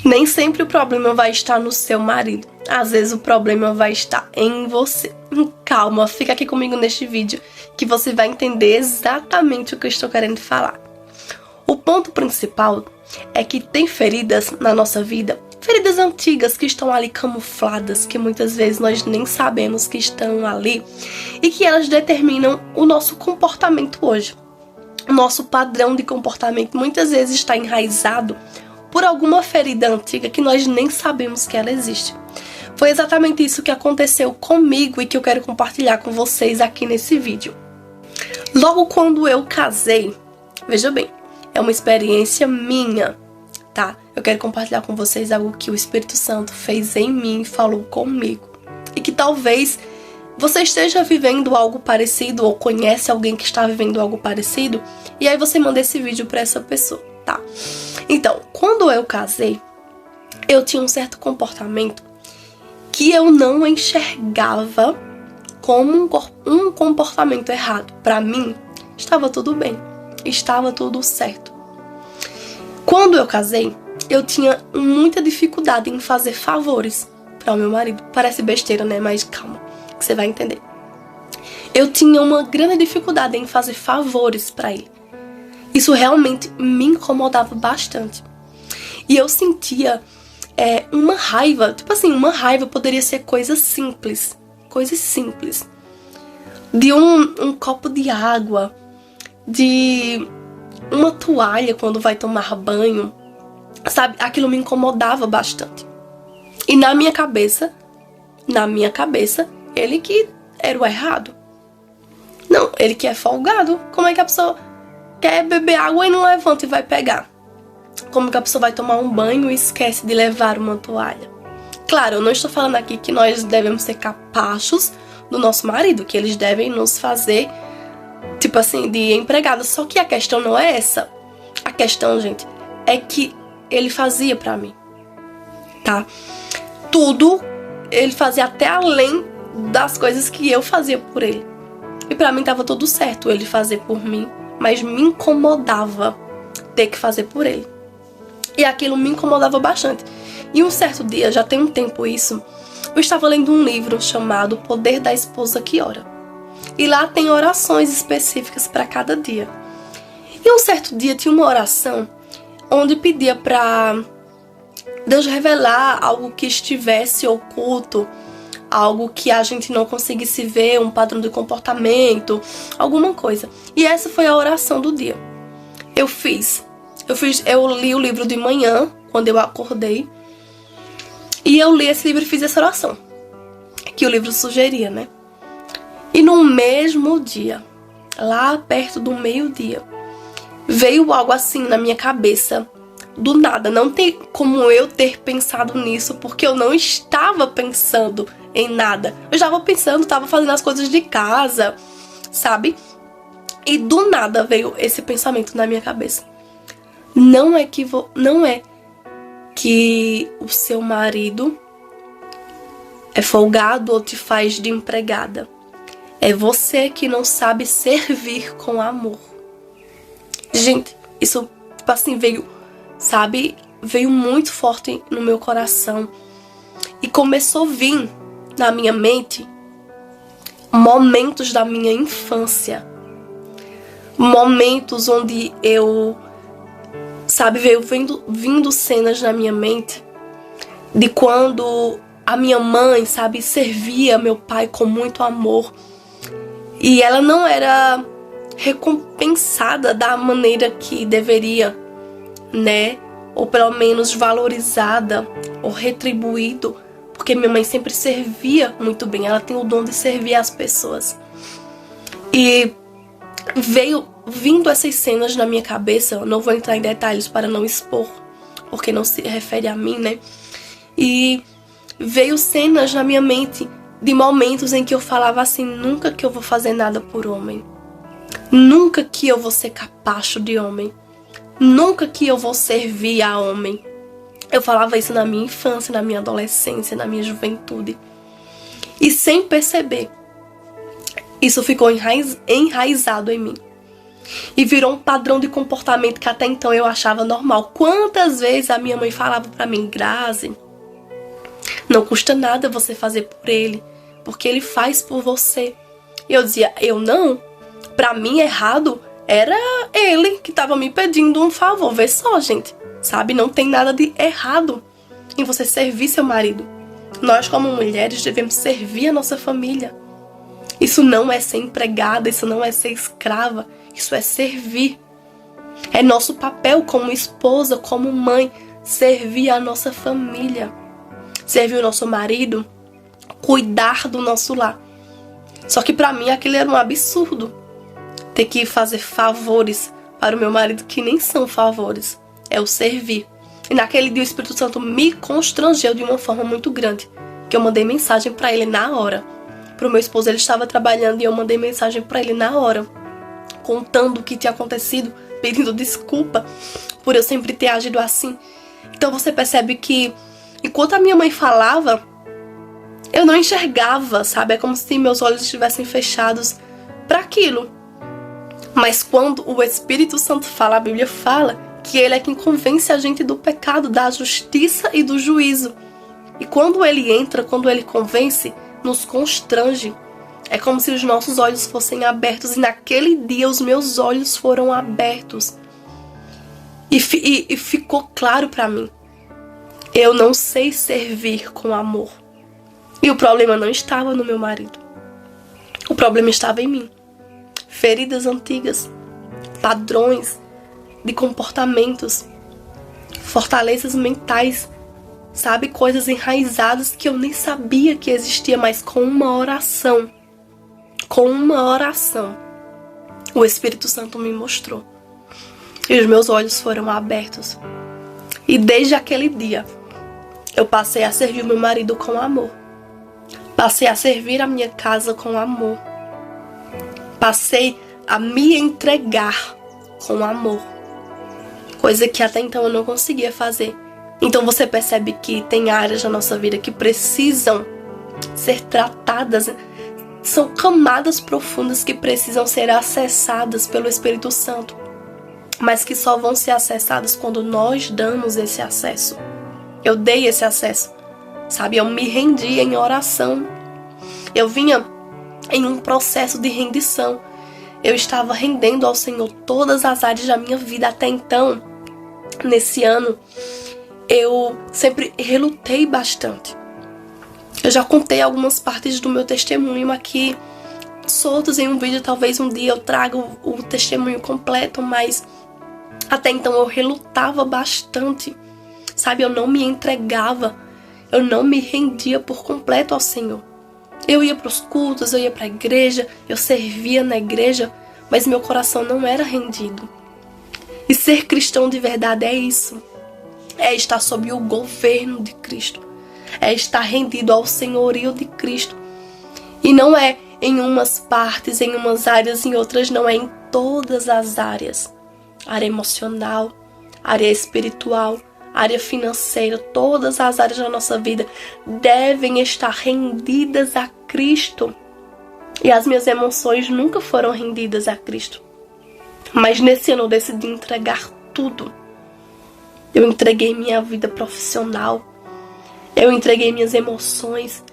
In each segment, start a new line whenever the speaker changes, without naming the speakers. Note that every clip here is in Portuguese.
Nem sempre o problema vai estar no seu marido. Às vezes o problema vai estar em você. Calma, fica aqui comigo neste vídeo que você vai entender exatamente o que eu estou querendo falar. O ponto principal é que tem feridas na nossa vida, feridas antigas que estão ali camufladas, que muitas vezes nós nem sabemos que estão ali e que elas determinam o nosso comportamento hoje. O nosso padrão de comportamento muitas vezes está enraizado por alguma ferida antiga que nós nem sabemos que ela existe. Foi exatamente isso que aconteceu comigo e que eu quero compartilhar com vocês aqui nesse vídeo. Logo quando eu casei, veja bem, é uma experiência minha, tá? Eu quero compartilhar com vocês algo que o Espírito Santo fez em mim e falou comigo. E que talvez você esteja vivendo algo parecido ou conhece alguém que está vivendo algo parecido e aí você manda esse vídeo para essa pessoa, tá? Então, quando eu casei, eu tinha um certo comportamento que eu não enxergava como um comportamento errado. Para mim, estava tudo bem, estava tudo certo. Quando eu casei, eu tinha muita dificuldade em fazer favores para o meu marido. Parece besteira, né? Mas calma, que você vai entender. Eu tinha uma grande dificuldade em fazer favores para ele. Isso realmente me incomodava bastante. E eu sentia uma raiva. Tipo assim, uma raiva poderia ser coisas simples. Coisas simples. De um copo de água. De uma toalha quando vai tomar banho. Sabe? Aquilo me incomodava bastante. E na minha cabeça, ele que era o errado. Não, ele que é folgado. Como é que a pessoa quer beber água e não levanta e vai pegar? Como que a pessoa vai tomar um banho e esquece de levar uma toalha? Claro, eu não estou falando aqui que nós devemos ser capachos do nosso marido, que eles devem nos fazer, tipo assim, de empregada. Só que a questão não é essa. A questão, gente, é que ele fazia pra mim, tá? Tudo ele fazia até além das coisas que eu fazia por ele. E pra mim tava tudo certo ele fazer por mim, mas me incomodava ter que fazer por ele. E aquilo me incomodava bastante. E um certo dia, já tem um tempo isso, eu estava lendo um livro chamado O Poder da Esposa que Ora. E lá tem orações específicas para cada dia. E um certo dia tinha uma oração onde pedia para Deus revelar algo que estivesse oculto, algo que a gente não conseguisse ver, um padrão de comportamento, alguma coisa. E essa foi a oração do dia. Eu li o livro de manhã, quando eu acordei, e eu li esse livro e fiz essa oração, que o livro sugeria, né? E no mesmo dia, lá perto do meio-dia, veio algo assim na minha cabeça, do nada. Não tem como eu ter pensado nisso, porque eu não estava pensando em nada. Eu estava fazendo as coisas de casa, sabe? E do nada veio esse pensamento na minha cabeça. Não é que o seu marido é folgado ou te faz de empregada. É você que não sabe servir com amor. Gente, isso, tipo assim, veio muito forte no meu coração. E começou a vir na minha mente momentos da minha infância. Momentos onde veio vindo cenas na minha mente de quando a minha mãe, servia meu pai com muito amor. E ela não era recompensada da maneira que deveria, né? Ou pelo menos valorizada ou retribuído, porque minha mãe sempre servia muito bem. Ela tem o dom de servir as pessoas. E veio vindo essas cenas na minha cabeça. Eu não vou entrar em detalhes para não expor, porque não se refere a mim, né? E veio cenas na minha mente de momentos em que eu falava assim: nunca que eu vou fazer nada por homem, nunca que eu vou ser capacho de homem, nunca que eu vou servir a homem. Eu falava isso na minha infância, na minha adolescência, na minha juventude. E sem perceber, isso ficou enraizado em mim. E virou um padrão de comportamento que até então eu achava normal. Quantas vezes a minha mãe falava pra mim: Grazi, não custa nada você fazer por ele, porque ele faz por você. E eu dizia: eu não. Pra mim, errado era ele que tava me pedindo um favor. Vê só, gente, sabe? Não tem nada de errado em você servir seu marido. Nós, como mulheres, devemos servir a nossa família. Isso não é ser empregada, isso não é ser escrava, isso é servir. É nosso papel como esposa, como mãe, servir a nossa família, servir o nosso marido, cuidar do nosso lar. Só que pra mim aquilo era um absurdo, ter que fazer favores para o meu marido que nem são favores, é o servir. E naquele dia o Espírito Santo me constrangeu de uma forma muito grande, que eu mandei mensagem pra ele na hora. Pro meu esposo, ele estava trabalhando e eu mandei mensagem pra ele na hora, contando o que tinha acontecido, pedindo desculpa por eu sempre ter agido assim. Então você percebe que enquanto a minha mãe falava, eu não enxergava, sabe? É como se meus olhos estivessem fechados para aquilo. Mas quando o Espírito Santo fala, a Bíblia fala que ele é quem convence a gente do pecado, da justiça e do juízo. E quando ele entra, quando ele convence, nos constrange. É como se os nossos olhos fossem abertos. E naquele dia os meus olhos foram abertos. E ficou claro para mim: eu não sei servir com amor. E o problema não estava no meu marido. O problema estava em mim. Feridas antigas, padrões de comportamentos, fortalezas mentais, sabe? Coisas enraizadas que eu nem sabia que existia, mas com uma oração, o Espírito Santo me mostrou. E os meus olhos foram abertos. E desde aquele dia, eu passei a servir meu marido com amor. Passei a servir a minha casa com amor. Passei a me entregar com amor. Coisa que até então eu não conseguia fazer. Então você percebe que tem áreas da nossa vida que precisam ser tratadas. São camadas profundas que precisam ser acessadas pelo Espírito Santo. Mas que só vão ser acessadas quando nós damos esse acesso. Eu dei esse acesso, sabe? Eu me rendi em oração. Eu vinha em um processo de rendição. Eu estava rendendo ao Senhor todas as áreas da minha vida. Até então, nesse ano, eu sempre relutei bastante. Eu já contei algumas partes do meu testemunho aqui, soltos em um vídeo. Talvez um dia eu traga o testemunho completo, mas até então eu relutava bastante. Sabe, eu não me entregava, eu não me rendia por completo ao Senhor. Eu ia para os cultos, eu ia para a igreja, eu servia na igreja, mas meu coração não era rendido. E ser cristão de verdade é isso. É estar sob o governo de Cristo. É estar rendido ao senhorio de Cristo. E não é em umas partes, em umas áreas, em outras não. É em todas as áreas. Área emocional, área espiritual, área financeira. Todas as áreas da nossa vida devem estar rendidas a Cristo. E as minhas emoções nunca foram rendidas a Cristo. Mas nesse ano eu decidi entregar tudo. Eu entreguei minha vida profissional. Eu entreguei minhas emoções.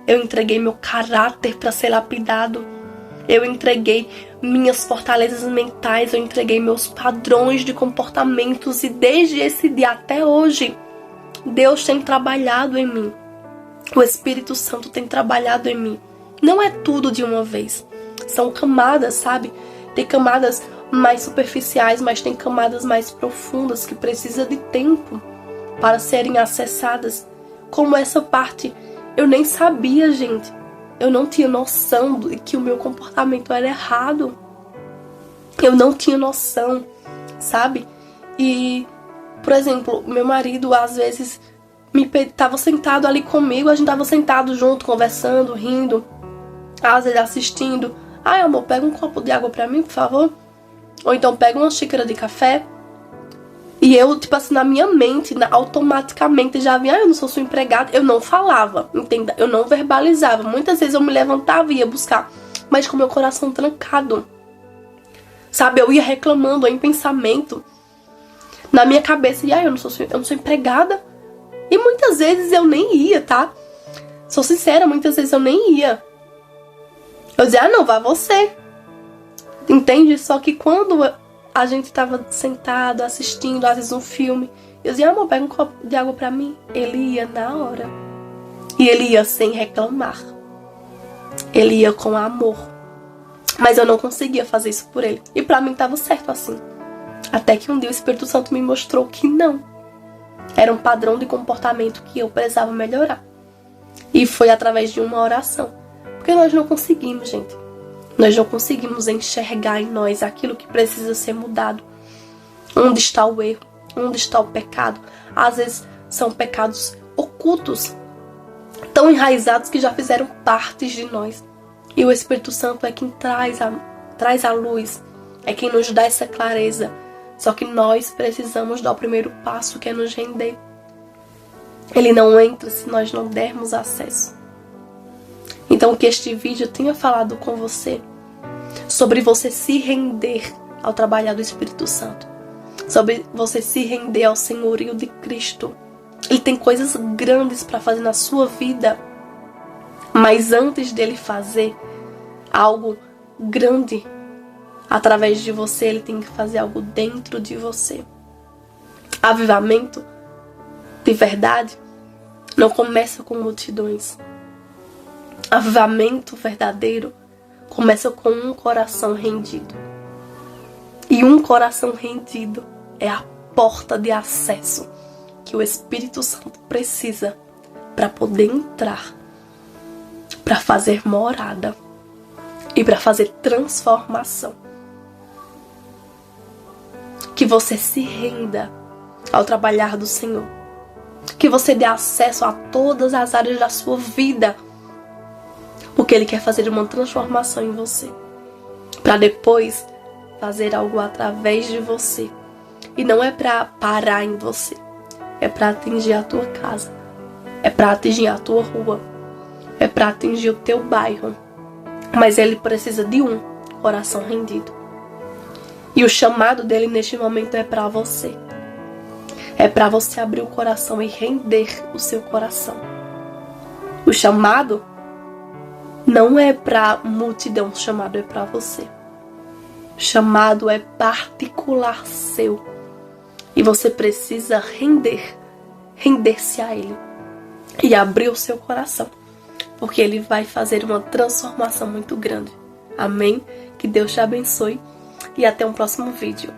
Eu entreguei meu caráter para ser lapidado. Eu entreguei minhas fortalezas mentais. Eu entreguei meus padrões de comportamentos. E desde esse dia até hoje, Deus tem trabalhado em mim. O Espírito Santo tem trabalhado em mim. Não é tudo de uma vez. São camadas, sabe? Tem camadas mais superficiais, mas tem camadas mais profundas que precisam de tempo para serem acessadas. Como essa parte, eu nem sabia, gente. Eu não tinha noção de que o meu comportamento era errado. Eu não tinha noção, sabe? E, por exemplo, meu marido às vezes estava sentado ali comigo, a gente estava sentado junto, conversando, rindo, às vezes assistindo. Ai, amor, pega um copo de água pra mim, por favor. Ou então pega uma xícara de café. E eu, tipo assim, na minha mente, automaticamente já vinha: eu não sou sua empregada. Eu não falava, entenda? Eu não verbalizava. Muitas vezes eu me levantava e ia buscar, mas com meu coração trancado. Sabe, eu ia reclamando em pensamento, na minha cabeça, e eu não sou empregada. E muitas vezes eu nem ia, tá? Sou sincera, muitas vezes eu nem ia. Eu dizia, não, vá você. Entende? Só que quando a gente tava sentado, assistindo, às vezes um filme, eu dizia, amor, pega um copo de água pra mim. Ele ia na hora. E ele ia sem reclamar. Ele ia com amor. Mas eu não conseguia fazer isso por ele. E pra mim tava certo assim. Até que um dia o Espírito Santo me mostrou que não. Era um padrão de comportamento que eu precisava melhorar. E foi através de uma oração. Porque nós não conseguimos, gente. Nós não conseguimos enxergar em nós aquilo que precisa ser mudado. Onde está o erro? Onde está o pecado? Às vezes são pecados ocultos, tão enraizados que já fizeram parte de nós. E o Espírito Santo é quem traz a luz, é quem nos dá essa clareza. Só que nós precisamos dar o primeiro passo, que é nos render. Ele não entra se nós não dermos acesso. Então que este vídeo tenha falado com você sobre você se render ao trabalhar do Espírito Santo. Sobre você se render ao senhorio de Cristo. Ele tem coisas grandes para fazer na sua vida. Mas antes dele fazer algo grande através de você, ele tem que fazer algo dentro de você. Avivamento de verdade não começa com multidões. Avivamento verdadeiro começa com um coração rendido. E um coração rendido é a porta de acesso que o Espírito Santo precisa para poder entrar, para fazer morada e para fazer transformação. Que você se renda ao trabalhar do Senhor. Que você dê acesso a todas as áreas da sua vida. Porque Ele quer fazer uma transformação em você. Para depois fazer algo através de você. E não é para parar em você. É para atingir a tua casa. É para atingir a tua rua. É para atingir o teu bairro. Mas Ele precisa de um coração rendido. E o chamado dele neste momento é para você. É para você abrir o coração e render o seu coração. O chamado não é para multidão, o chamado é para você. O chamado é particular seu. E você precisa render-se a Ele. E abrir o seu coração. Porque Ele vai fazer uma transformação muito grande. Amém? Que Deus te abençoe. E até um próximo vídeo.